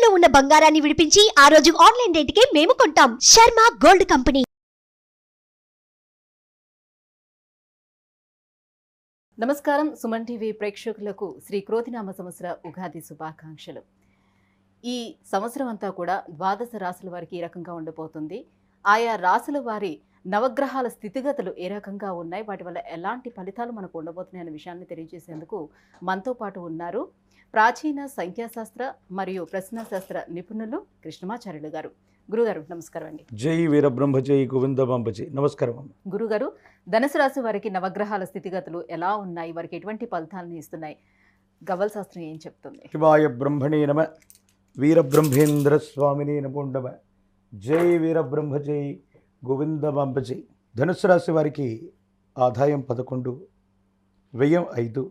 తాకట్టులో ఉన్న బంగారాన్ని విడిపించి ఆ రోజు ఆన్లైన్ రేటుకే మేము కొంటాం. Sharma gold company. నమస్కారం. సుమన్ టీవీ ప్రేక్షకులకు శ్రీ క్రోధినామ సంవత్సర ఉగాది శుభాకాంక్షలు. ఈ సంవత్సరం అంతా కూడా ద్వాదశ రాశుల వారికి ఏ రకంగా ఉండబోతుంది, ఆయా రాశుల వారి నవగ్రహాల స్థితిగతులు ఏ రకంగా ఉన్నాయి, వాటి వల్ల ఎలాంటి ఫలితాలు మనకు ఉండబోతున్నాయి అనే విషయాన్ని తెలియజేసేందుకు మనతో పాటు ఉన్నారు ప్రాచీన సంఖ్యాశాస్త్ర మరియు ప్రశ్నశాస్త్ర నిపుణులు కృష్ణమాచార్యులు గారు. గురుగారు నమస్కారం అండి. జై వీరబ్రహ్మ జై గోవిందమాంబ జై. నమస్కారం. గురుగారు, ధనుసు రాశి వారికి నవగ్రహాల స్థితిగతులు ఎలా ఉన్నాయి, వారికి ఎటువంటి ఫలితాలను ఇస్తున్నాయి, గవ్వల శాస్త్రం ఏం చెప్తుంది? శివాయ బ్రహ్మణే నమ, వీరబ్రహ్మేంద్ర స్వామినే నమో నమ. జై వీరబ్రహ్మ జై గోవిందమాంబ జై. ధనుసు రాశి వారికి ఆదాయం 11, వ్యయం 5,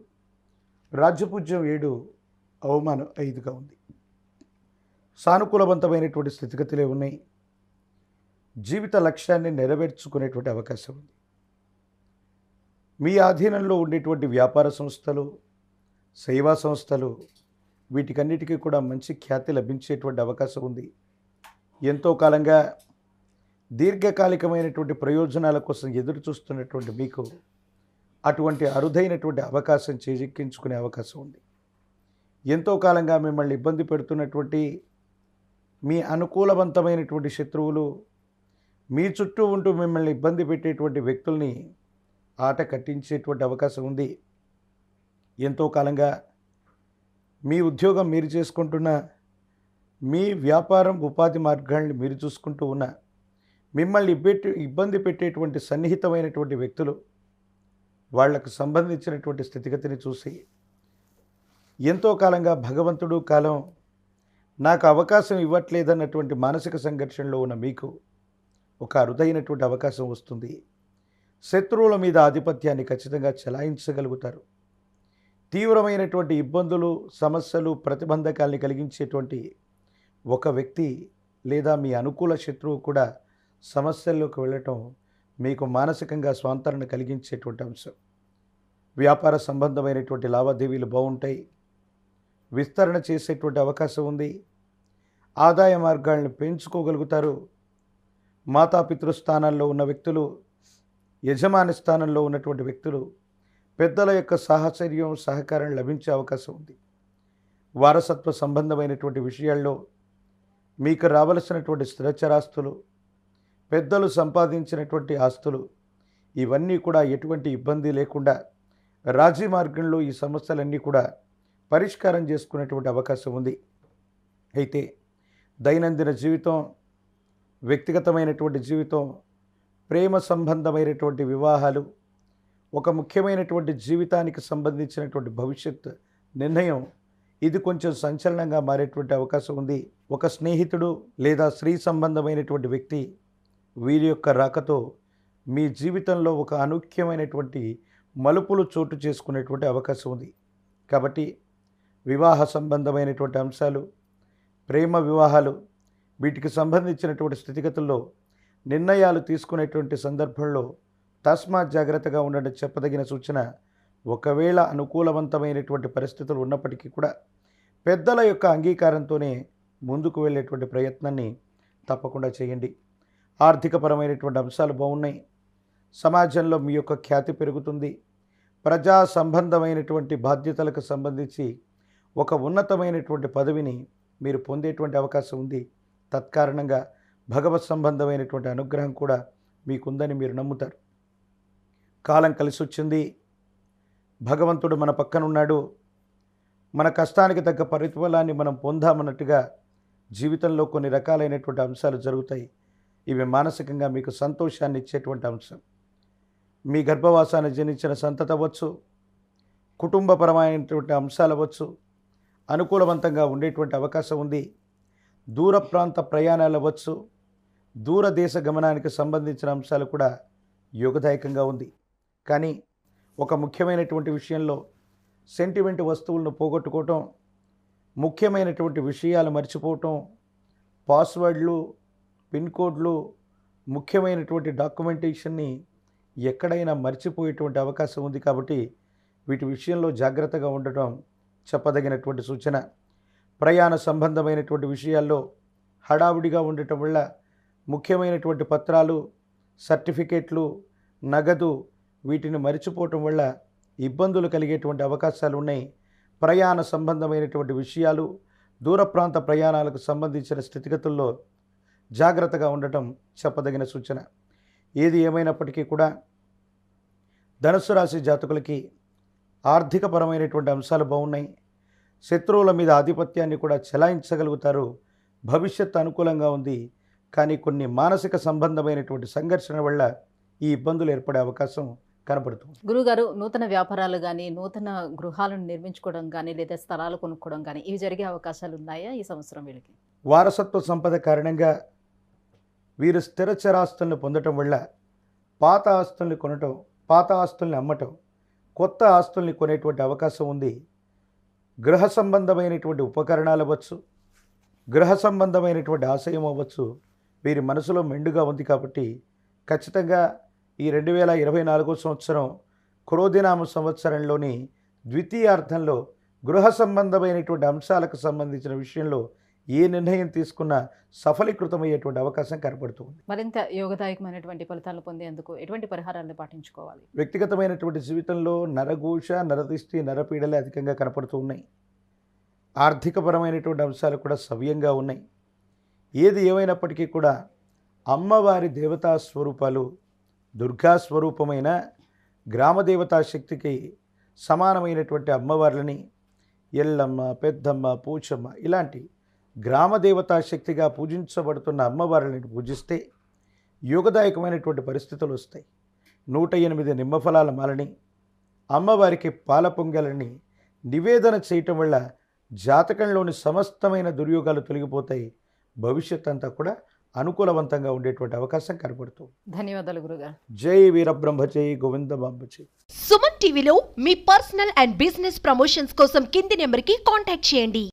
రాజ్యపూజ్యం 7, అవమానం 5గా ఉంది. సానుకూలవంతమైనటువంటి స్థితిగతులే ఉన్నాయి. జీవిత లక్ష్యాన్ని నెరవేర్చుకునేటువంటి అవకాశం ఉంది. మీ ఆధీనంలో ఉండేటువంటి వ్యాపార సంస్థలు, సేవా సంస్థలు, వీటికన్నిటికీ కూడా మంచి ఖ్యాతి లభించేటువంటి అవకాశం ఉంది. ఎంతో కాలంగా దీర్ఘకాలికమైనటువంటి ప్రయోజనాల కోసం ఎదురు చూస్తున్నటువంటి మీకు అటువంటి అరుదైనటువంటి అవకాశం చేజిక్కించుకునే అవకాశం ఉంది. ఎంతో కాలంగా మిమ్మల్ని ఇబ్బంది పెడుతున్నటువంటి మీ అనుకూలవంతమైనటువంటి శత్రువులు, మీ చుట్టూ ఉంటూ మిమ్మల్ని ఇబ్బంది పెట్టేటువంటి వ్యక్తుల్ని ఆట కట్టించేటువంటి అవకాశం ఉంది. ఎంతో కాలంగా మీ ఉద్యోగం మీరు చేసుకుంటున్న, మీ వ్యాపారం ఉపాధి మార్గాల్ని మీరు చూసుకుంటూ ఉన్న, మిమ్మల్ని ఇబ్బంది పెట్టేటువంటి సన్నిహితమైనటువంటి వ్యక్తులు వాళ్లకు సంబంధించినటువంటి స్థితిగతిని చూసి ఎంతో కాలంగా భగవంతుడు కాలం నాకు అవకాశం ఇవ్వట్లేదన్నటువంటి మానసిక సంఘర్షణలో ఉన్న మీకు ఒక అరుదైనటువంటి అవకాశం వస్తుంది. శత్రువుల మీద ఆధిపత్యాన్ని ఖచ్చితంగా చెలాయించగలుగుతారు. తీవ్రమైనటువంటి ఇబ్బందులు, సమస్యలు, ప్రతిబంధకాల్ని కలిగించేటువంటి ఒక వ్యక్తి లేదా మీ అనుకూల శత్రువు కూడా సమస్యల్లోకి వెళ్ళటం మీకు మానసికంగా స్వాంతరణ కలిగించేటువంటి అంశం. వ్యాపార సంబంధమైనటువంటి లావాదేవీలు బాగుంటాయి. విస్తరణ చేసేటువంటి అవకాశం ఉంది. ఆదాయ మార్గాలను పెంచుకోగలుగుతారు. మాతాపితృ స్థానాల్లో ఉన్న వ్యక్తులు, యజమాని స్థానంలో ఉన్నటువంటి వ్యక్తులు, పెద్దల యొక్క సాహచర్యం, సహకారం లభించే అవకాశం ఉంది. వారసత్వ సంబంధమైనటువంటి విషయాల్లో మీకు రావలసినటువంటి స్థిరచరాస్తులు, పెద్దలు సంపాదించినటువంటి ఆస్తులు, ఇవన్నీ కూడా ఎటువంటి ఇబ్బంది లేకుండా రాజీ మార్గంలో ఈ సమస్యలన్నీ కూడా పరిష్కారం చేసుకునేటువంటి అవకాశం ఉంది. అయితే దైనందిన జీవితం, వ్యక్తిగతమైనటువంటి జీవితం, ప్రేమ సంబంధమైనటువంటి వివాహాలు, ఒక ముఖ్యమైనటువంటి జీవితానికి సంబంధించినటువంటి భవిష్యత్ నిర్ణయం, ఇది కొంచెం సంచలనంగా మారేటువంటి అవకాశం ఉంది. ఒక స్నేహితుడు లేదా స్త్రీ సంబంధమైనటువంటి వ్యక్తి, వీరి యొక్క రాకతో మీ జీవితంలో ఒక అనూఖ్యమైనటువంటి మలుపులు చోటు చేసుకునేటువంటి అవకాశం ఉంది. కాబట్టి వివాహ సంబంధమైనటువంటి అంశాలు, ప్రేమ వివాహాలు, వీటికి సంబంధించినటువంటి స్థితిగతుల్లో నిర్ణయాలు తీసుకునేటువంటి సందర్భంలో తస్మాత్ జాగ్రత్తగా ఉండడం చెప్పదగిన సూచన. ఒకవేళ అనుకూలవంతమైనటువంటి పరిస్థితులు ఉన్నప్పటికీ కూడా పెద్దల యొక్క అంగీకారంతోనే ముందుకు వెళ్ళేటువంటి ప్రయత్నాన్ని తప్పకుండా చేయండి. ఆర్థికపరమైనటువంటి అంశాలు బాగున్నాయి. సమాజంలో మీ యొక్క ఖ్యాతి పెరుగుతుంది. ప్రజా సంబంధమైనటువంటి బాధ్యతలకు సంబంధించి ఒక ఉన్నతమైనటువంటి పదవిని మీరు పొందేటువంటి అవకాశం ఉంది. తత్కారణంగా భగవత్ సంబంధమైనటువంటి అనుగ్రహం కూడా మీకుందని మీరు నమ్ముతారు. కాలం కలిసి వచ్చింది. భగవంతుడు మన పక్కనున్నాడు. మన కష్టానికి తగ్గ ప్రతిఫలాన్ని మనం పొందామన్నట్టుగా జీవితంలో కొన్ని రకాలైనటువంటి అంశాలు జరుగుతాయి. ఇవి మానసికంగా మీకు సంతోషాన్ని ఇచ్చేటువంటి అంశం. మీ గర్భవాసాన్ని జనించిన సంతతి అవ్వచ్చు, కుటుంబపరమైనటువంటి అంశాలు అవ్వచ్చు, అనుకూలవంతంగా ఉండేటువంటి అవకాశం ఉంది. దూర ప్రాంత ప్రయాణాలు అవ్వచ్చు, దూరదేశ గమనానికి సంబంధించిన అంశాలు కూడా యోగదాయకంగా ఉంది. కానీ ఒక ముఖ్యమైనటువంటి విషయంలో సెంటిమెంట్ వస్తువులను పోగొట్టుకోవటం, ముఖ్యమైనటువంటి విషయాలు మర్చిపోవటం, పాస్వర్డ్లు, పిన్ కోడ్లు, ముఖ్యమైనటువంటి డాక్యుమెంటేషన్ని ఎక్కడైనా మర్చిపోయేటువంటి అవకాశం ఉంది. కాబట్టి వీటి విషయంలో జాగ్రత్తగా ఉండటం చెప్పదగినటువంటి సూచన. ప్రయాణ సంబంధమైనటువంటి విషయాల్లో హడావుడిగా ఉండటం వల్ల ముఖ్యమైనటువంటి పత్రాలు, సర్టిఫికేట్లు, నగదు వీటిని మరిచిపోవటం వల్ల ఇబ్బందులు కలిగేటువంటి అవకాశాలు ఉన్నాయి. ప్రయాణ సంబంధమైనటువంటి విషయాలు, దూర ప్రాంత ప్రయాణాలకు సంబంధించిన స్థితిగతుల్లో జాగ్రత్తగా ఉండటం చెప్పదగిన సూచన. ఏది ఏమైనప్పటికీ కూడా ధనుస్సు రాశి జాతకులకి ఆర్థికపరమైనటువంటి అంశాలు బాగున్నాయి. శత్రువుల మీద ఆధిపత్యాన్ని కూడా చెలాయించగలుగుతారు. భవిష్యత్తు అనుకూలంగా ఉంది. కానీ కొన్ని మానసిక సంబంధమైనటువంటి సంఘర్షణ వల్ల ఈ ఇబ్బందులు ఏర్పడే అవకాశం కనపడుతుంది. గురుగారు, నూతన వ్యాపారాలు కానీ, నూతన గృహాలను నిర్మించుకోవడం కానీ, లేదా స్థలాలు కొనుక్కోవడం కానీ ఇవి జరిగే అవకాశాలు ఉన్నాయా ఈ సంవత్సరం వీళ్ళకి? వారసత్వ సంపద కారణంగా వీరు స్థిర చరాస్తులను పొందటం వల్ల పాత ఆస్తుల్ని కొనటం, పాత ఆస్తుల్ని అమ్మటం, కొత్త ఆస్తుల్ని కొనేటువంటి అవకాశం ఉంది. గృహ సంబంధమైనటువంటి ఉపకరణాలు అవ్వచ్చు, గృహ సంబంధమైనటువంటి ఆశయం అవ్వచ్చు, వీరి మనసులో మెండుగా ఉంది. కాబట్టి ఖచ్చితంగా ఈ 2024 సంవత్సరం క్రోధినామ సంవత్సరంలోని ద్వితీయార్థంలో గృహ సంబంధమైనటువంటి అంశాలకు సంబంధించిన విషయంలో ఏ నిర్ణయం తీసుకున్నా సఫలీకృతమయ్యేటువంటి అవకాశం కనపడుతుంది. మరింత యోగదాయకమైనటువంటి ఫలితాలు పొందేందుకు ఎటువంటి పరిహారాలను పాటించుకోవాలి? వ్యక్తిగతమైనటువంటి జీవితంలో నరఘోష, నరదిష్టి, నరపీడలే అధికంగా కనపడుతూ ఉన్నాయి. ఆర్థికపరమైనటువంటి అంశాలు కూడా సవ్యంగా ఉన్నాయి. ఏది ఏమైనప్పటికీ కూడా అమ్మవారి దేవతా స్వరూపాలు, దుర్గా స్వరూపమైన గ్రామదేవతా శక్తికి సమానమైనటువంటి అమ్మవార్లని ఎల్లమ్మ, పెద్దమ్మ, పూచమ్మ ఇలాంటి గ్రామదేవతా శక్తిగా పూజించబడుతున్న అమ్మవారిని పూజిస్తే యోగదాయకమైనటువంటి పరిస్థితులు వస్తాయి. 108 నిమ్మఫలాల మాలని, అమ్మవారికి పాల పొంగలని నివేదన చేయటం వల్ల జాతకంలోని సమస్తమైన దుర్యోగాలు తొలగిపోతాయి. భవిష్యత్ అంతా కూడా అనుకూలవంతంగా ఉండేటువంటి అవకాశం కనపడుతుంది. ధన్యవాదాలు గురుగారు. జై వీరబ్రహ్మ, జై గోవిందమాంబ జై. సుమన్ టీవీలో మీ పర్సనల్ అండ్ బిజినెస్ ప్రమోషన్స్ కోసం కింది నెంబర్కి కాంటాక్ట్ చేయండి.